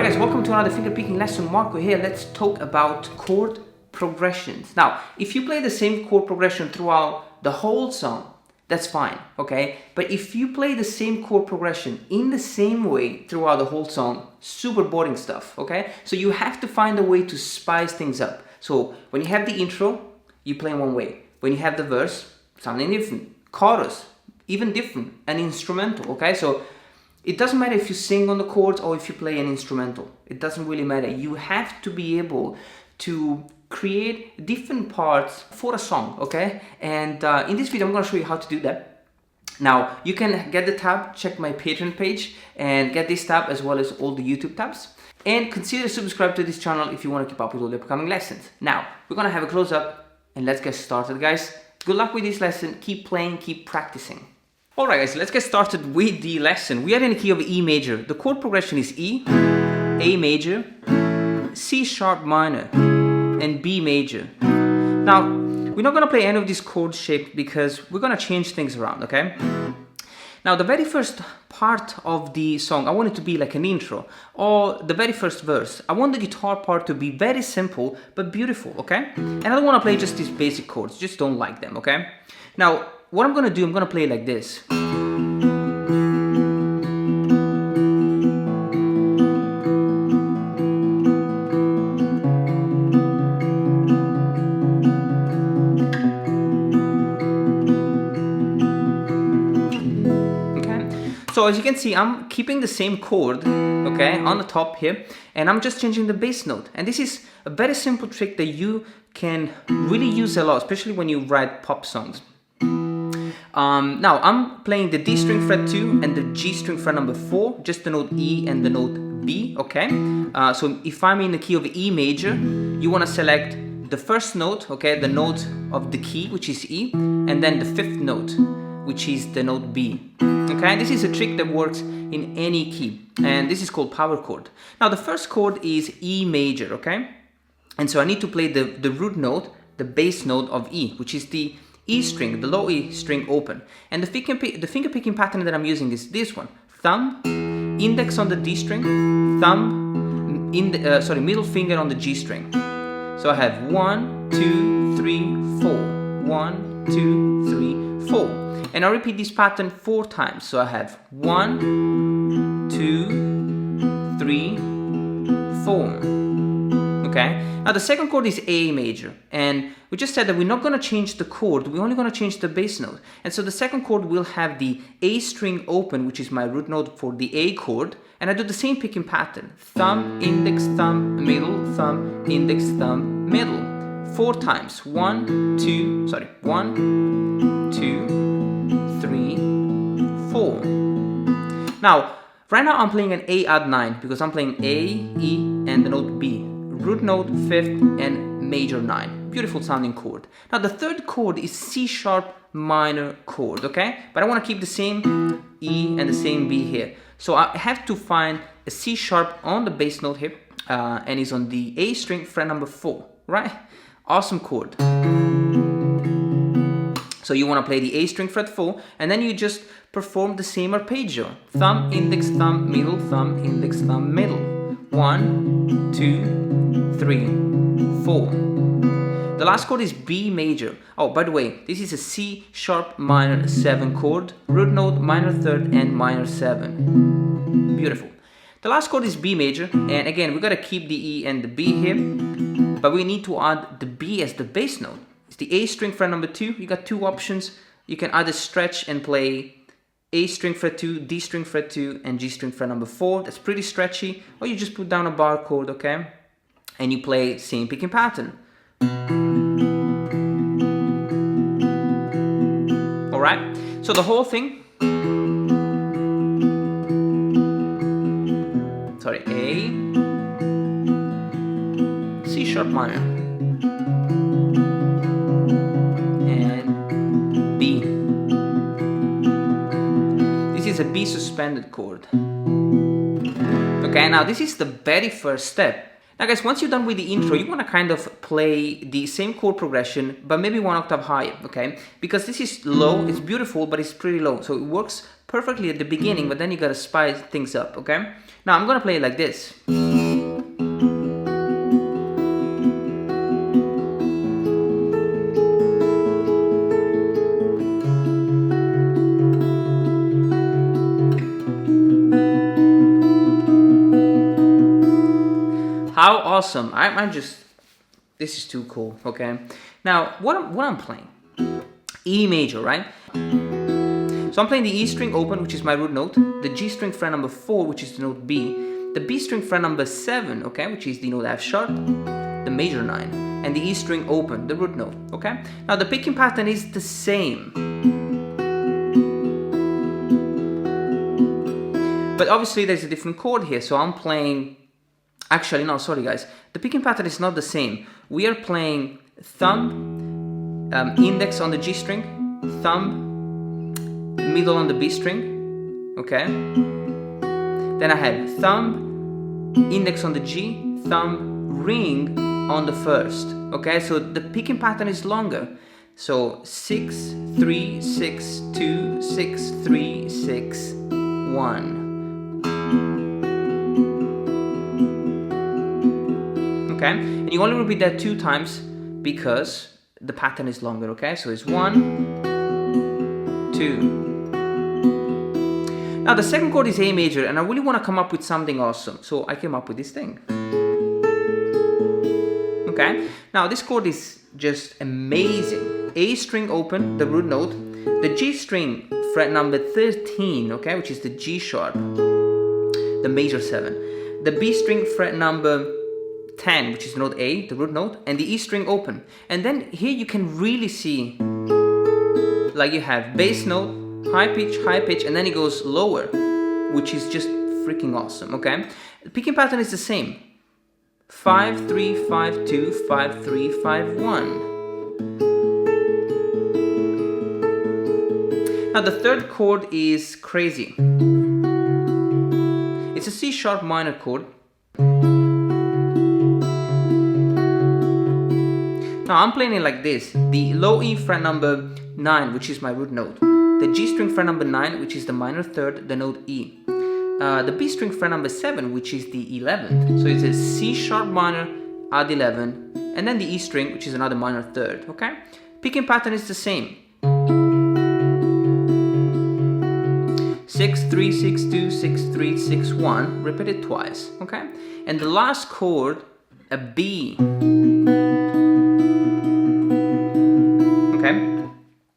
Alright guys, welcome to another finger picking lesson. Marco here. Let's talk about chord progressions. Now, if you play the same chord progression throughout the whole song, that's fine, okay? But if you play the same chord progression in the same way throughout the whole song, super boring stuff, okay? So you have to find a way to spice things up. So when you have the intro, you play in one way. When you have the verse, something different. Chorus, even different. An instrumental, okay? So it doesn't matter if you sing on the chords or if you play an instrumental. It doesn't really matter. You have to be able to create different parts for a song, okay? And in this video, I'm gonna show you how to do that. Now, you can get the tab, check my Patreon page, and get this tab as well as all the YouTube tabs. And consider subscribe to this channel if you want to keep up with all the upcoming lessons. Now, we're gonna have a close-up, and let's get started, guys. Good luck with this lesson. Keep playing, keep practicing. Alright guys, let's get started with the lesson. We are in the key of E major. The chord progression is E, A major, C sharp minor, and B major. Now, we're not going to play any of these chord shapes because we're going to change things around, okay? Now, the very first part of the song, I want it to be like an intro, or the very first verse. I want the guitar part to be very simple, but beautiful, okay? And I don't want to play just these basic chords, just don't like them, okay? Now, what I'm gonna do, I'm gonna play like this. Okay, so as you can see, I'm keeping the same chord, okay, on the top here, and I'm just changing the bass note. And this is a very simple trick that you can really use a lot, especially when you write pop songs. Now I'm playing the D string fret 2 and the G string fret number 4, just the note E and the note B, okay? So if I'm in the key of E major, you want to select the first note, okay, the note of the key, which is E, and then the fifth note, which is the note B, okay? This is a trick that works in any key, and this is called power chord. Now the first chord is E major, okay? And so I need to play the root note, the bass note of E, which is the E string, the low E string open. And the finger picking pattern that I'm using is this one. Thumb, index on the D string, thumb, middle finger on the G string. So I have 1, 2, 3, 4. 1, 2, 3, 4. And I repeat this pattern 4 times. So I have 1, 2, 3, 4. Okay, now the second chord is A major, and we just said that we're not going to change the chord, we're only going to change the bass note. And so the second chord will have the A string open, which is my root note for the A chord, and I do the same picking pattern. Thumb, index, thumb, middle, index, thumb, middle. 4 times. 1, 2, 3, 4. Now, right now I'm playing an A add 9 because I'm playing A, E, and the note B. Root note, 5th, and major 9. Beautiful sounding chord. Now the third chord is C sharp minor chord, okay? But I want to keep the same E and the same B here. So I have to find a C sharp on the bass note here, and it's on the A string fret number 4, right? Awesome chord. So you want to play the A string fret 4, and then you just perform the same arpeggio. Thumb, index, thumb, middle, thumb, index, thumb, middle. 1, 2, 3, 4. The last chord is B major. Oh, by the way, this is a C sharp minor 7 chord, root note, minor 3rd, and minor 7. Beautiful. The last chord is B major, and again, we gotta keep the E and the B here, but we need to add the B as the bass note. It's the A string fret number 2. You got 2 options. You can either stretch and play A string fret 2, D string fret 2, and G string fret number 4. That's pretty stretchy. Or you just put down a bar chord, okay? And you play same picking pattern. Alright? So the whole thing. Sorry, A, C sharp minor, and B. This is a B suspended chord. Okay, now this is the very first step. Now guys, once you're done with the intro, you want to kind of play the same chord progression, but maybe 1 octave higher, okay? Because this is low, it's beautiful, but it's pretty low. So it works perfectly at the beginning, but then you gotta spice things up, okay? Now I'm gonna play it like this. How awesome. I'm just, this is too cool, okay? Now, what I'm playing, E major, right? So I'm playing the E string open, which is my root note, the G string fret number 4, which is the note B, the B string fret number 7, okay, which is the note F sharp, the major 9, and the E string open, the root note, okay? Now the picking pattern is the same, but obviously there's a different chord here, so I'm playing, actually no, sorry guys, the picking pattern is not the same. We are playing thumb, index on the G string, thumb, middle on the B string, okay? Then I have thumb, index on the G, thumb, ring on the first, okay? So the picking pattern is longer. So 6, 3, 6, 2, 6, 3, 6, 1. Okay? And you only repeat that 2 times because the pattern is longer, okay? So it's 1, 2. Now the second chord is A major, and I really want to come up with something awesome, so I came up with this thing. Okay, now this chord is just amazing. A string open, the root note, the G string fret number 13, okay, which is the G sharp, the major 7, the B string fret number 10, which is note A, the root note, and the E string open. And then here you can really see, like you have bass note, high pitch, and then it goes lower, which is just freaking awesome, okay? The picking pattern is the same. 5, 3, 5, 2, 5, 3, 5, 1. Now the third chord is crazy. It's a C sharp minor chord. Now I'm playing it like this. The low E fret number 9, which is my root note. The G string fret number 9, which is the minor third, the note E. The B string fret number 7, which is the 11th. So it's a C sharp minor, add 11, and then the E string, which is another minor third, okay? Picking pattern is the same. 6, 3, 6, 2, 6, 3, 6, 1, repeat it twice, okay? And the last chord, a B. Okay?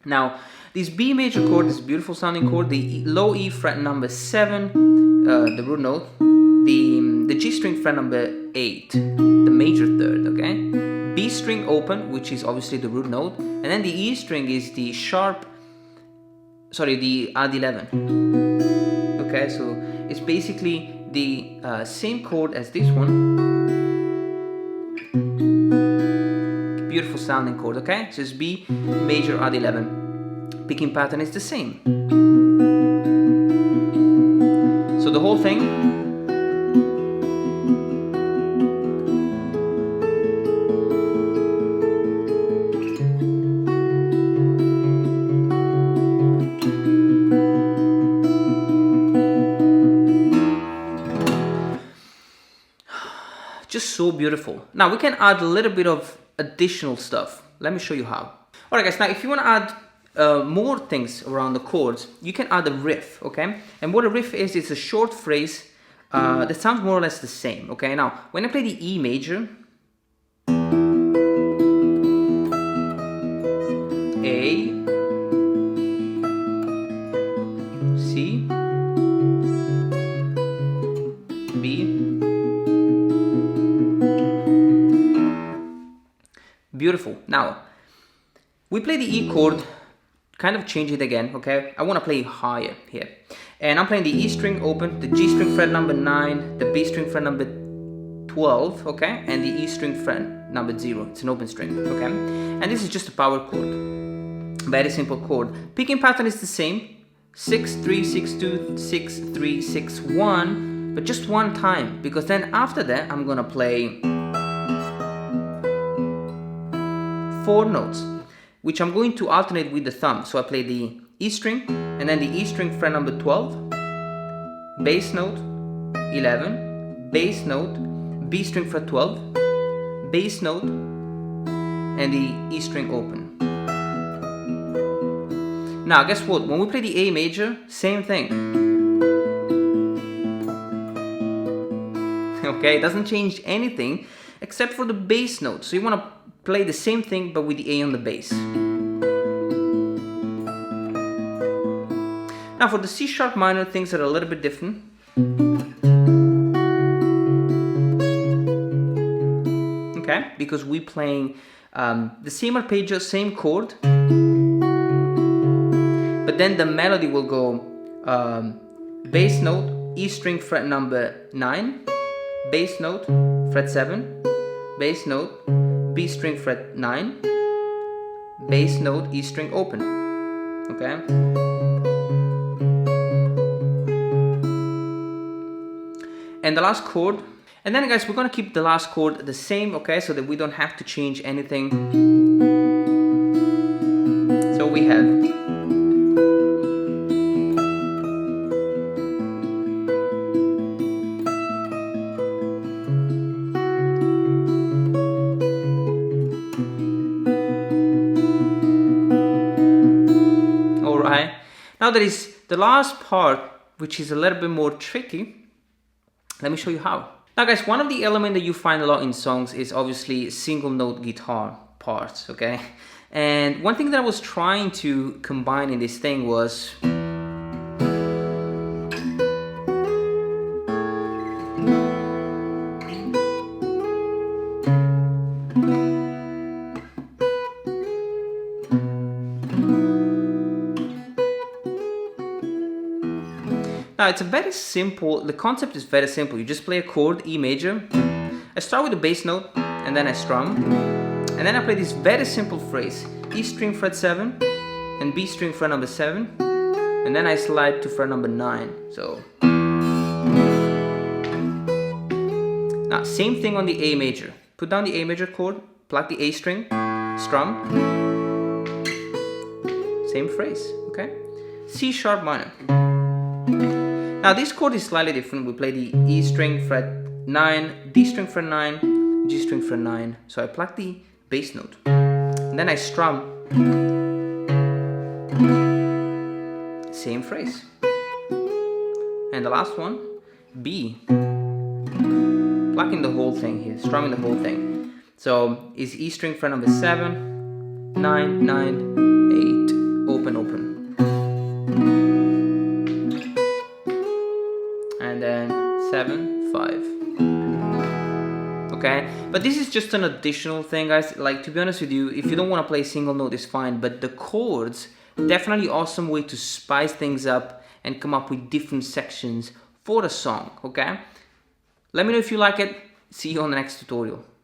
Now, this B major chord, this beautiful sounding chord, the low E fret number 7, the root note, the G string fret number 8, the major third, okay? B string open, which is obviously the root note, and then the E string is the sharp, the add 11. Okay, so it's basically the same chord as this one. Beautiful sounding chord, okay? So it's B major add 11. Picking pattern is the same. So the whole thing, just so beautiful. Now we can add a little bit of additional stuff. Let me show you how. Alright guys, now if you want to add more things around the chords, you can add a riff, okay? And what a riff is, it's a short phrase that sounds more or less the same, okay? Now, when I play the E major, A, C, B, beautiful. Now, we play the E chord, kind of change it again, okay? I want to play higher here. And I'm playing the E string open, the G string fret number 9, the B string fret number 12, okay? And the E string fret number 0. It's an open string, okay? And this is just a power chord. Very simple chord. Picking pattern is the same. 6, 3, 6, 2, 6, 3, 6, 1. But just one time. Because then after that, I'm going to play 4 notes, which I'm going to alternate with the thumb. So I play the E string, and then the E string fret number 12, bass note, 11, bass note, B string fret 12, bass note, and the E string open. Now guess what, when we play the A major, same thing. okay? It doesn't change anything except for the bass note. So you want to play the same thing but with the A on the bass. Now for the C sharp minor, things are a little bit different. Okay, because we're playing the same arpeggio, same chord, but then the melody will go bass note, E string fret number 9, bass note, fret 7, bass note, B string fret 9, bass note, E string open. Okay? And the last chord. And then guys, we're gonna keep the last chord the same, okay, so that we don't have to change anything. So we have alright. Now there is the last part, which is a little bit more tricky. Let me show you how. Now guys, one of the elements that you find a lot in songs is obviously single note guitar parts, okay? And one thing that I was trying to combine in this thing was now it's a very simple, the concept is very simple. You just play a chord, E major. I start with the bass note and then I strum. And then I play this very simple phrase, E string fret 7 and B string fret number 7. And then I slide to fret number 9. So now same thing on the A major. Put down the A major chord, pluck the A string, strum. Same phrase, okay? C sharp minor. Now this chord is slightly different. We play the E string fret 9, D string fret 9, G string fret 9. So I pluck the bass note. And then I strum. Same phrase. And the last one, B. Plucking the whole thing here, strumming the whole thing. So is E string fret number 7, 9, 9, 8, open, open. And then 7, 5. Okay, but this is just an additional thing, guys. Like, to be honest with you, if you don't want to play single note, it's fine, but the chords, definitely awesome way to spice things up and come up with different sections for the song. Okay, let me know if you like it. See you on the next tutorial.